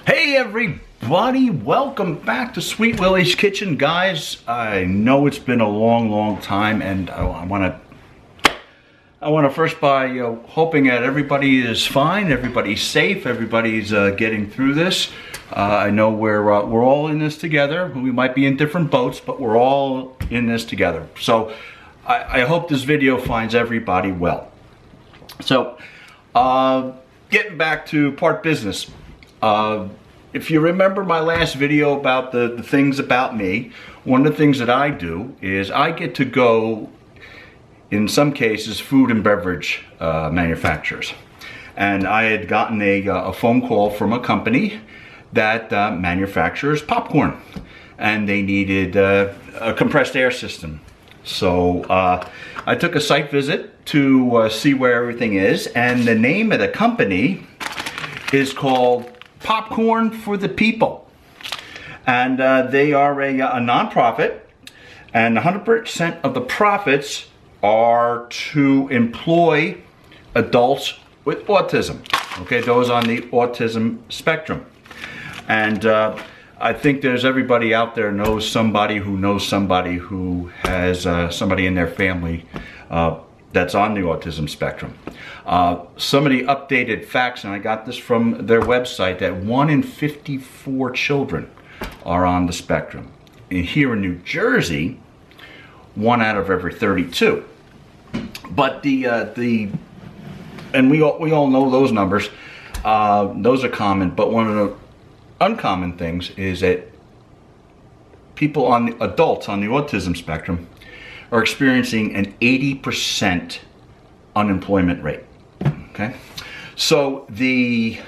Hey everybody, welcome back to Sweet Willy's Kitchen. Guys, I know it's been a long time, and I want to first by hoping that everybody is fine, everybody's safe, everybody's getting through this. I know we're all in this together. We might be in different boats, but we're all in this together. So I hope this video finds everybody well. So getting back to part business. If you remember my last video about the things about me, one of the things that I do is I get to go, in some cases, food and beverage manufacturers. And I had gotten a phone call from a company that manufactures popcorn. And they needed a compressed air system. So I took a site visit to see where everything is. And the name of the company is called Popcorn for the People, and they are a nonprofit, and 100% of the profits are to employ adults with autism, okay, those on the autism spectrum. And I think there's everybody out there knows somebody who has somebody in their family that's on the autism spectrum. Some of the updated facts, and I got this from their website, that 1 in 54 children are on the spectrum. And here in New Jersey, 1 out of every 32. But and we all know those numbers. Those are common, but one of the uncommon things is that adults on the autism spectrum are experiencing an 80% unemployment rate. Okay, so the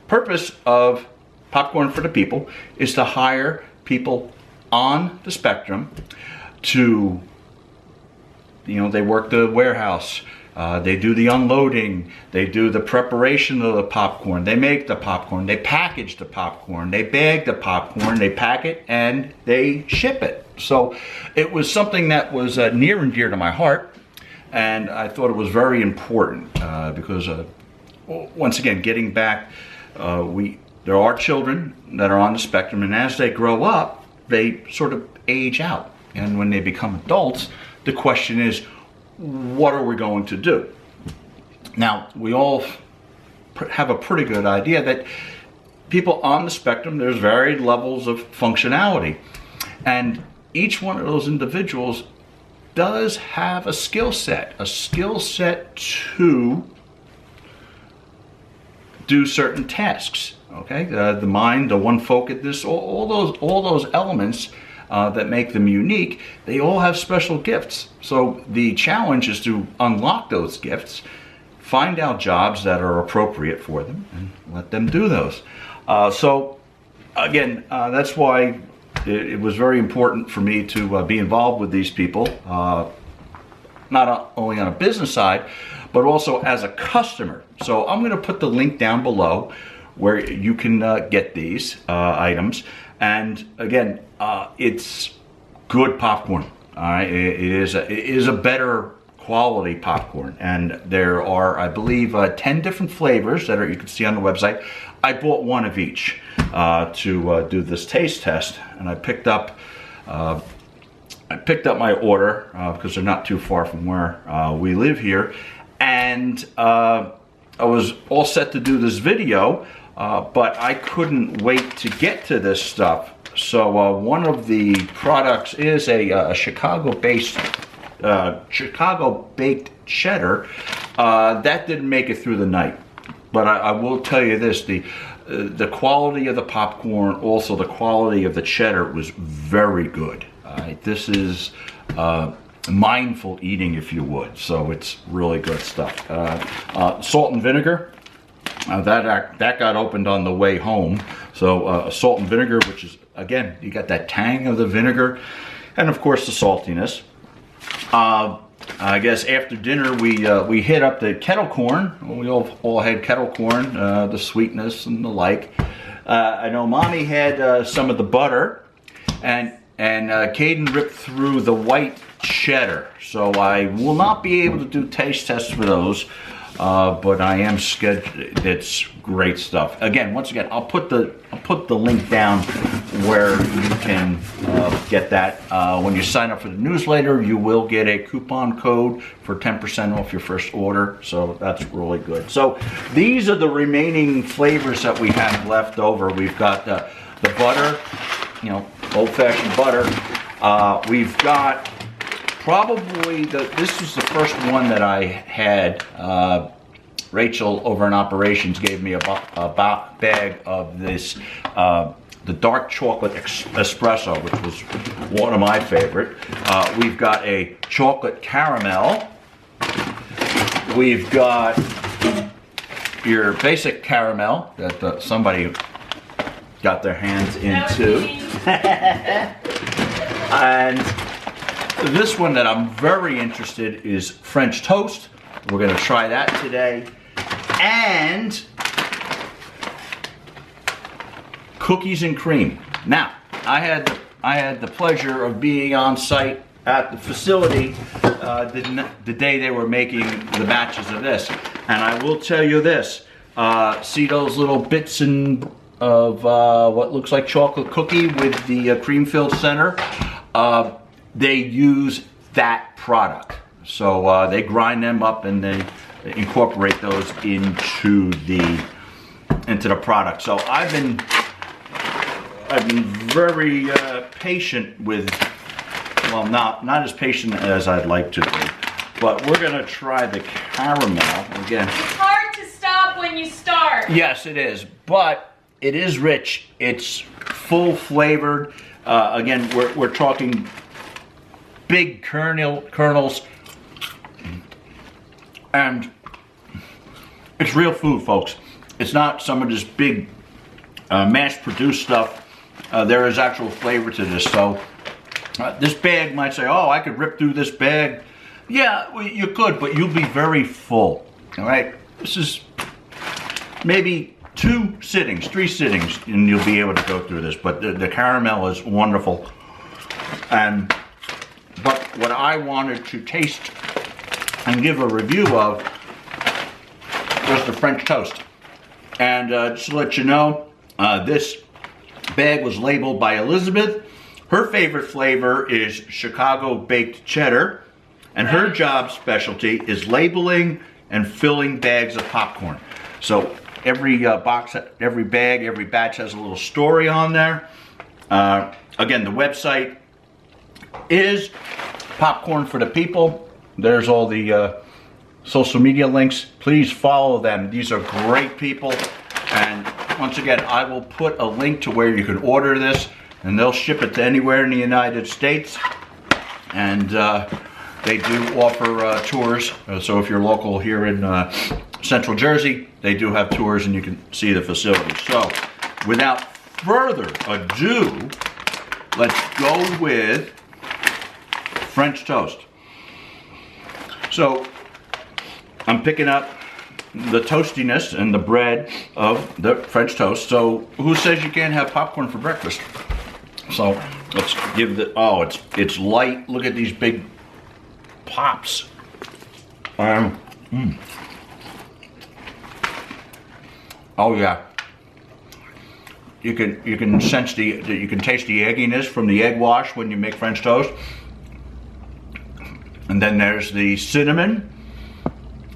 purpose of Popcorn for the People is to hire people on the spectrum to, they work the warehouse, they do the unloading, they do the preparation of the popcorn, they make the popcorn, they package the popcorn, they bag the popcorn, they pack it, and they ship it. So it was something that was near and dear to my heart, and I thought it was very important because once again, getting back, there are children that are on the spectrum, and as they grow up, they sort of age out. And when they become adults, the question is, what are we going to do? Now, we all have a pretty good idea that people on the spectrum, there's varied levels of functionality. And each one of those individuals does have a skill set to do certain tasks. Okay, the mind, the one focus, all those elements that make them unique. They all have special gifts. So the challenge is to unlock those gifts, find out jobs that are appropriate for them, and let them do those. So again, that's why it was very important for me to be involved with these people, not only on a business side, but also as a customer. So I'm going to put the link down below where you can get these items. And again, it's good popcorn. All right, it is a better quality popcorn, and there are, I believe, 10 different flavors that you can see on the website. I bought one of each to do this taste test, and I picked up my order because they're not too far from where we live here, and I was all set to do this video, but I couldn't wait to get to this stuff. So one of the products is a Chicago-baked cheddar that didn't make it through the night. But I will tell you this: the quality of the popcorn, also the quality of the cheddar, was very good. This is mindful eating, if you would. So it's really good stuff. Salt and vinegar. That got opened on the way home. So salt and vinegar, which is, again, you got that tang of the vinegar, and of course the saltiness. I guess after dinner we hit up the kettle corn. We all had kettle corn, the sweetness and the like. I know Mommy had some of the butter, and Caden ripped through the white cheddar. So I will not be able to do taste tests for those. but I am scheduled. It's great stuff. Again, once again, I'll put the link down where you can get that. When you sign up for the newsletter, you will get a coupon code for 10% off your first order. So that's really good. So these are the remaining flavors that we have left over. We've got the butter, you know, old-fashioned butter. We've got probably this was the first one that I had. Rachel over in operations gave me a bag of this, the dark chocolate espresso, which was one of my favorite. We've got a chocolate caramel. We've got your basic caramel that somebody got their hands into. And this one that I'm very interested is French toast. We're going to try that today. And cookies and cream. Now, I had the pleasure of being on site at the facility the day they were making the batches of this, and I will tell you this: see those little bits of what looks like chocolate cookie with the cream-filled center? They use that product, so they grind them up and they incorporate those into the product. So I've been very patient with, well, not as patient as I'd like to be, but we're gonna try the caramel again. It's hard to stop when you start. Yes, it is, but it is rich. It's full flavored. Again, we're talking big kernels, and it's real food, folks. It's not some of this big mass-produced stuff. There is actual flavor to this. So this bag might say, oh, I could rip through this bag. Yeah, well, you could, but you'll be very full. All right, this is maybe 2 sittings, 3 sittings, and you'll be able to go through this. But the caramel is wonderful. But what I wanted to taste and give a review of was the French toast. And just to let you know, this bag was labeled by Elizabeth. Her favorite flavor is Chicago baked cheddar, and her job specialty is labeling and filling bags of popcorn. So every box, every bag, every batch has a little story on there. Again, the website is Popcorn for the People. There's all the social media links. Please follow them. These are great people. And once again, I will put a link to where you can order this, and they'll ship it to anywhere in the United States. And they do offer tours. So if you're local here in Central Jersey, they do have tours and you can see the facility. So without further ado, let's go with French toast. So I'm picking up the toastiness and the bread of the French toast. So who says you can't have popcorn for breakfast? So let's give the, oh, it's light. Look at these big pops. Oh yeah. You can sense you can taste the egginess from the egg wash when you make French toast. And then there's the cinnamon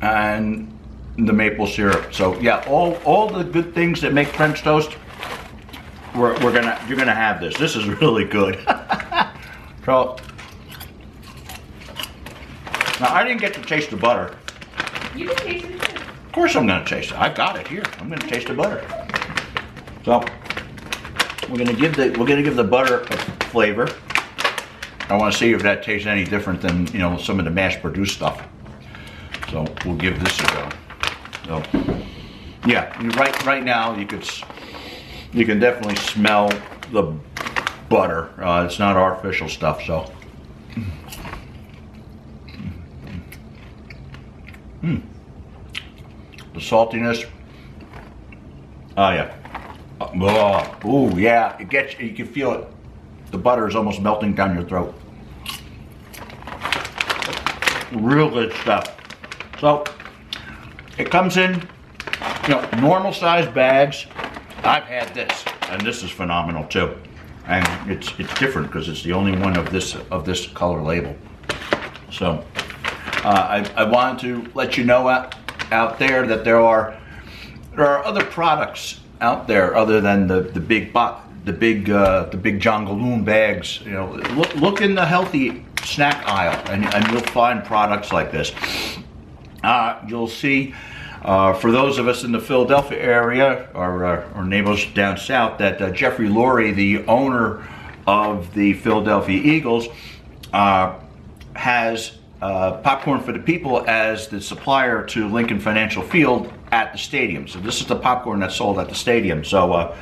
and the maple syrup. So yeah, all the good things that make French toast, you're gonna have this. This is really good. So now I didn't get to taste the butter. You can taste it too. Of course I'm gonna taste it. I've got it here. I'm gonna taste the butter. So we're gonna give the butter a flavor. I want to see if that tastes any different than, you know, some of the mass-produced stuff. So we'll give this a go. So yeah, right now you can definitely smell the butter. It's not artificial stuff. So the saltiness. Oh yeah. Oh yeah. It gets you. You can feel it. The butter is almost melting down your throat. Real good stuff. So It comes in, normal size bags. I've had this, and this is phenomenal too. And it's different because it's the only one of this color label. So I wanted to let you know out there that there are other products out there other than the big John Galloon bags. Look in the healthy snack aisle, and you'll find products like this. You'll see, for those of us in the Philadelphia area, or neighbors down south, that Jeffrey Lurie, the owner of the Philadelphia Eagles, has Popcorn for the People as the supplier to Lincoln Financial Field at the stadium. So this is the popcorn that's sold at the stadium. So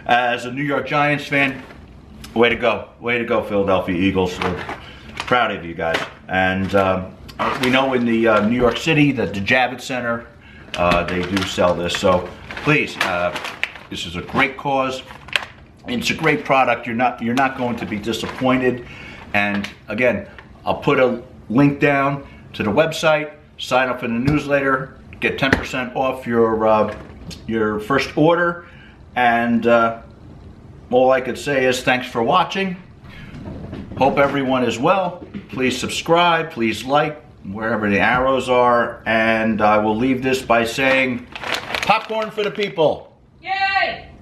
as a New York Giants fan, way to go, Philadelphia Eagles. We're proud of you guys. And we know in the New York City that the Javits Center, they do sell this. So please, this is a great cause. It's a great product. You're not going to be disappointed. And again, I'll put a link down to the website. Sign up for the newsletter. Get 10% off your first order. And all I could say is thanks for watching. Hope everyone is well. Please subscribe. Please like wherever the arrows are. And I will leave this by saying, popcorn for the people.